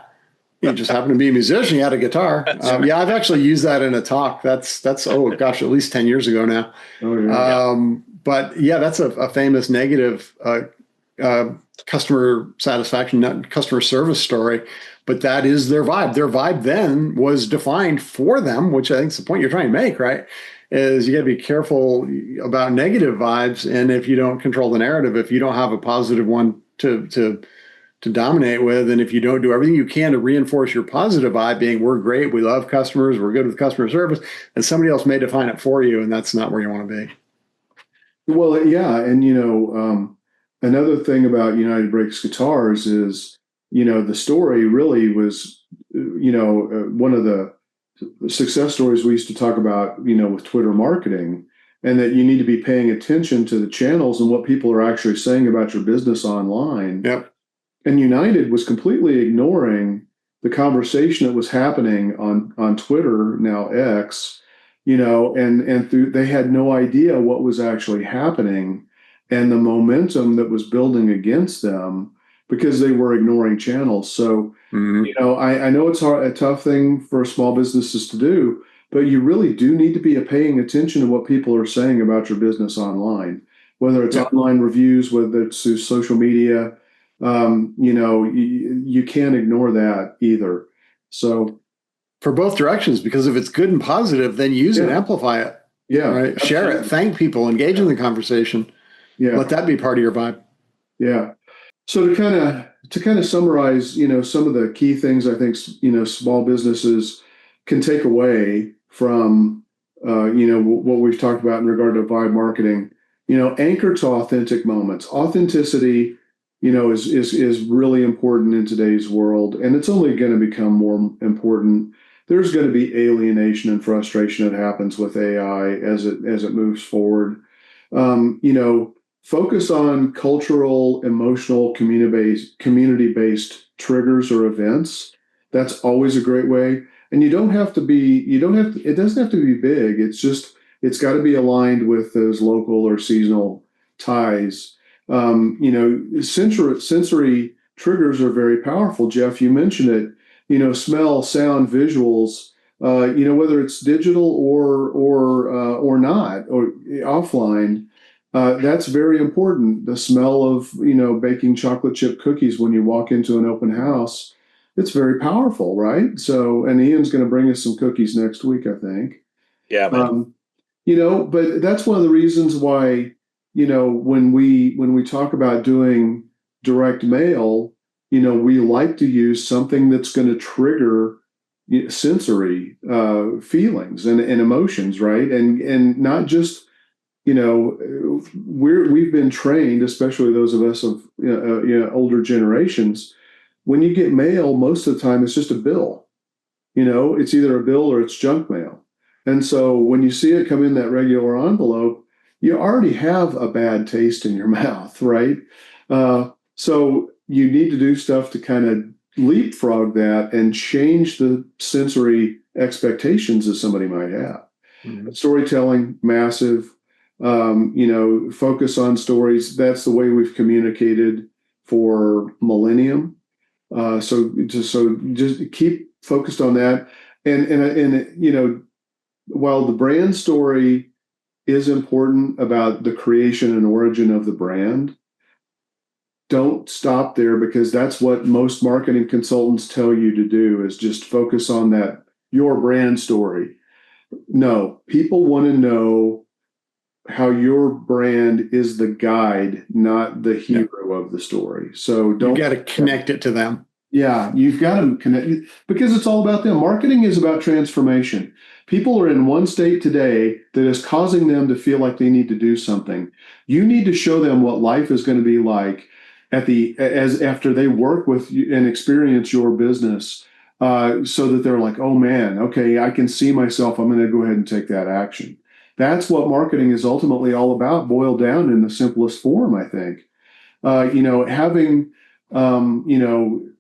You just happen to be a musician. You had a guitar. Right. Yeah, I've actually used that in a talk. That's oh gosh, at least 10 years ago now. Oh, yeah. But yeah, that's a famous negative customer satisfaction, not customer service story. But that is their vibe. Their vibe then was defined for them, which I think is the point you're trying to make, right? Is you got to be careful about negative vibes, and if you don't control the narrative, if you don't have a positive one to dominate with, and if you don't do everything you can to reinforce your positive vibe, being we're great, we love customers, we're good with customer service, and somebody else may define it for you, and that's not where you want to be. Well, yeah, and another thing about United Breaks Guitars is the story really was one of the success stories we used to talk about with Twitter marketing, and that you need to be paying attention to the channels and what people are actually saying about your business online. Yep. And United was completely ignoring the conversation that was happening on Twitter, now X, and they had no idea what was actually happening and the momentum that was building against them because they were ignoring channels. So, I know it's a tough thing for small businesses to do, but you really do need to be paying attention to what people are saying about your business online, whether it's online reviews, whether it's through social media. You can't ignore that either. So for both directions, because if it's good and positive, then use it, amplify it. Yeah. Right. Share it, thank people, engage in the conversation. Yeah. Let that be part of your vibe. Yeah. So to kind of summarize, some of the key things I think, small businesses can take away from, what we've talked about in regard to vibe marketing, anchor to authentic moments. Authenticity is really important in today's world, and it's only going to become more important. There's going to be alienation and frustration that happens with AI as it moves forward. Focus on cultural, emotional, community-based triggers or events. That's always a great way. And it doesn't have to be big. It's got to be aligned with those local or seasonal ties. Sensory triggers are very powerful. Jeff, you mentioned it. Smell, sound, visuals. Whether it's digital or not or offline, that's very important. The smell of baking chocolate chip cookies when you walk into an open house, it's very powerful, right? So, and Ian's going to bring us some cookies next week, I think. Yeah, man. But that's one of the reasons why. When we talk about doing direct mail, we like to use something that's going to trigger sensory feelings and emotions, right? And not just, we've been trained, especially those of us of older generations. When you get mail, most of the time it's just a bill. It's either a bill or it's junk mail. And so when you see it come in that regular envelope, you already have a bad taste in your mouth, right? So you need to do stuff to kind of leapfrog that and change the sensory expectations that somebody might have. Mm-hmm. Storytelling, massive. Focus on stories. That's the way we've communicated for millennium. So just keep focused on that. And while the brand story is important about the creation and origin of the brand, don't stop there, because that's what most marketing consultants tell you to do, is just focus on that, your brand story. No, people want to know how your brand is the guide, not the hero of the story. So you got to connect it to them. Yeah, you've got to connect, because it's all about them. Marketing is about transformation. People are in one state today that is causing them to feel like they need to do something. You need to show them what life is going to be like after they work with you and experience your business, so that they're like, oh man, okay, I can see myself. I'm going to go ahead and take that action. that's what marketing is ultimately all about, boiled down in the simplest form, I think. Having, to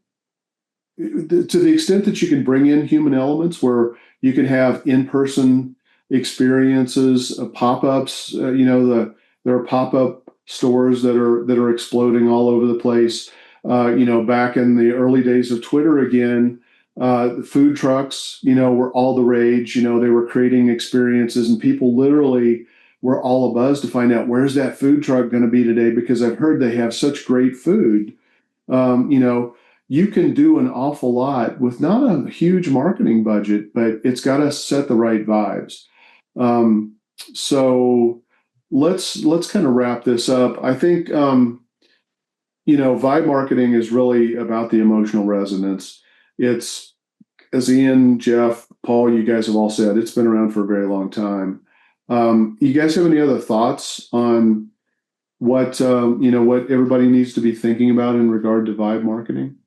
the extent that you can bring in human elements where you can have in-person experiences, pop-ups, there are pop-up stores that are exploding all over the place. Back in the early days of Twitter again, the food trucks, were all the rage. They were creating experiences, and people literally were all abuzz to find out where's that food truck going to be today, because I've heard they have such great food. Um, you know, you can do an awful lot with not a huge marketing budget, but it's got to set the right vibes. So let's kind of wrap this up. I think vibe marketing is really about the emotional resonance. It's, as Ian, Jeff, Paul, you guys have all said, it's been around for a very long time. You guys have any other thoughts on what everybody needs to be thinking about in regard to vibe marketing?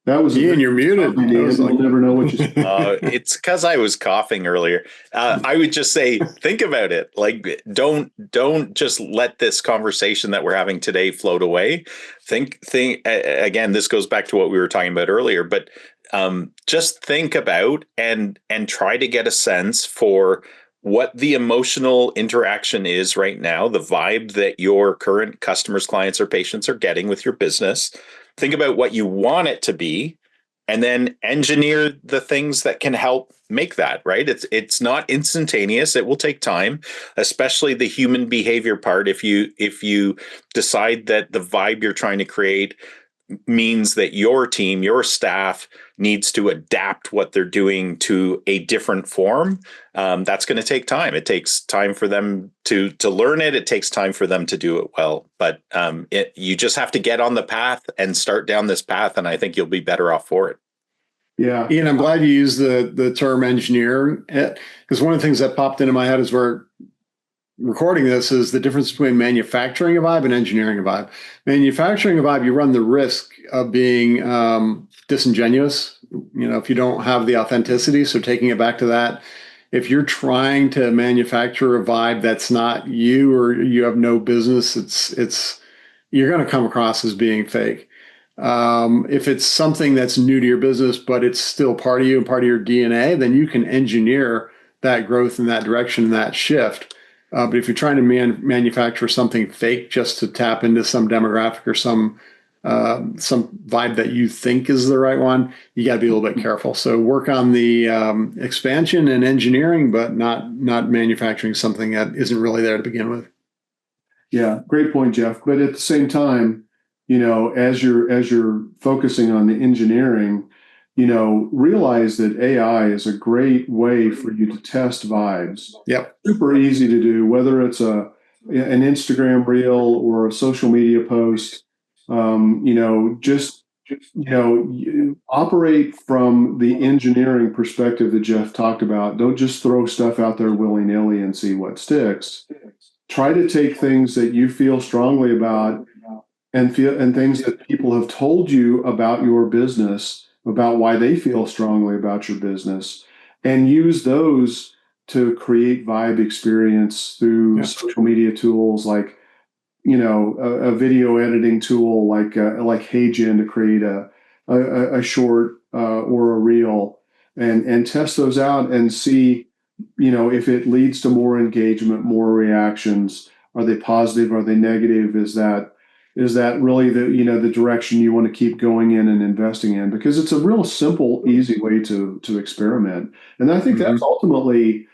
That was Ian, you're muted. We'll never know what you said. It's because I was coughing earlier. I would just say, think about it. Like, don't just let this conversation that we're having today float away. Think again. This goes back to what we were talking about earlier. But just think about and try to get a sense for what the emotional interaction is right now, the vibe that your current customers, clients, or patients are getting with your business. Think about what you want it to be, and then engineer the things that can help make that, right? It's not instantaneous. It will take time, especially the human behavior part. If you decide that the vibe you're trying to create means that your team, your staff needs to adapt what they're doing to a different form, that's going to take time. It takes time for them to learn it. It takes time for them to do it well. But you just have to get on the path and start down this path, and I think you'll be better off for it. Yeah, Ian, I'm glad you used the term engineer, because one of the things that popped into my head as we're recording this is the difference between manufacturing a vibe and engineering a vibe. Manufacturing a vibe, you run the risk of being disingenuous, if you don't have the authenticity. So taking it back to that, if you're trying to manufacture a vibe that's not you, or you have no business, it's you're going to come across as being fake. If it's something that's new to your business, but it's still part of you and part of your DNA, then you can engineer that growth in that direction and that shift. But if you're trying to manufacture something fake just to tap into some demographic or some vibe that you think is the right one, you got to be a little bit careful. So work on the expansion and engineering, but not manufacturing something that isn't really there to begin with. Yeah, great point, Jeff. But at the same time, as you're focusing on the engineering, realize that AI is a great way for you to test vibes. Yep. Super easy to do, whether it's an Instagram reel or a social media post. Operate from the engineering perspective that Jeff talked about. Don't just throw stuff out there willy-nilly and see what sticks. Try to take things that you feel strongly about and things that people have told you about your business, about why they feel strongly about your business, and use those to create vibe experience through social media tools like, a video editing tool like HeyGen to create a short or a reel, and test those out and see, if it leads to more engagement, more reactions. Are they positive? Are they negative? Is that really the direction you want to keep going in and investing in? Because it's a real simple, easy way to experiment. And I think that's ultimately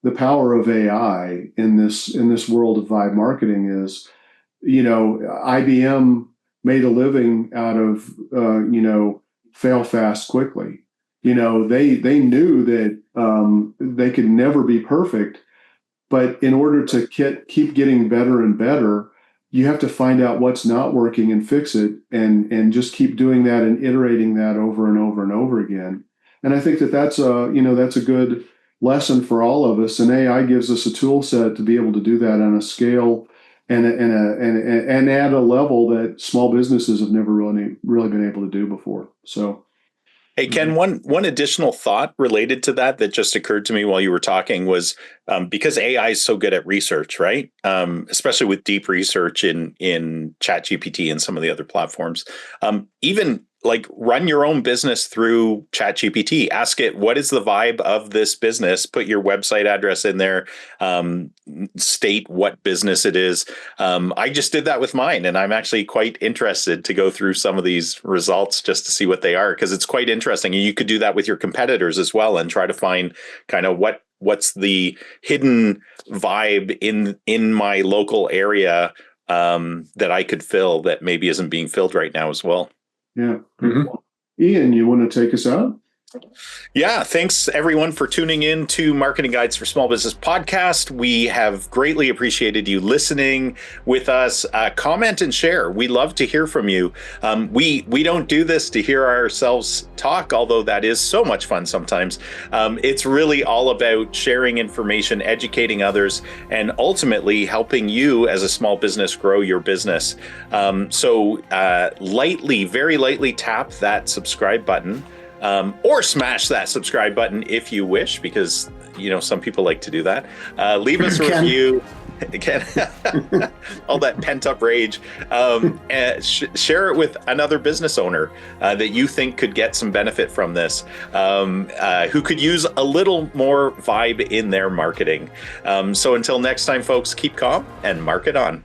the power of AI in this world of vibe marketing is, IBM made a living out of fail fast quickly. They knew that they could never be perfect, but in order to keep getting better and better, you have to find out what's not working and fix it, and just keep doing that and iterating that over and over and over again. And I think that's a good lesson for all of us. And AI gives us a tool set to be able to do that on a scale and at a level that small businesses have never really been able to do before. So, Hey, Ken, one additional thought related to that just occurred to me while you were talking was because AI is so good at research, right? Especially with deep research in ChatGPT and some of the other platforms. Even like run your own business through ChatGPT. Ask it, what is the vibe of this business? Put your website address in there. State what business it is. I just did that with mine, and I'm actually quite interested to go through some of these results just to see what they are, because it's quite interesting. And you could do that with your competitors as well and try to find kind of what's the hidden vibe in my local area that I could fill that maybe isn't being filled right now as well. Yeah. Mm-hmm. Ian, you want to take us out? Yeah, thanks everyone for tuning in to Marketing Guides for Small Business podcast. We have greatly appreciated you listening with us. Comment and share. We love to hear from you. We don't do this to hear ourselves talk, although that is so much fun sometimes. It's really all about sharing information, educating others, and ultimately helping you as a small business grow your business. So very lightly tap that subscribe button. Or smash that subscribe button if you wish, because some people like to do that. Leave us a review. Again, all that pent up rage. And share it with another business owner that you think could get some benefit from this, who could use a little more vibe in their marketing. So until next time, folks, keep calm and market on.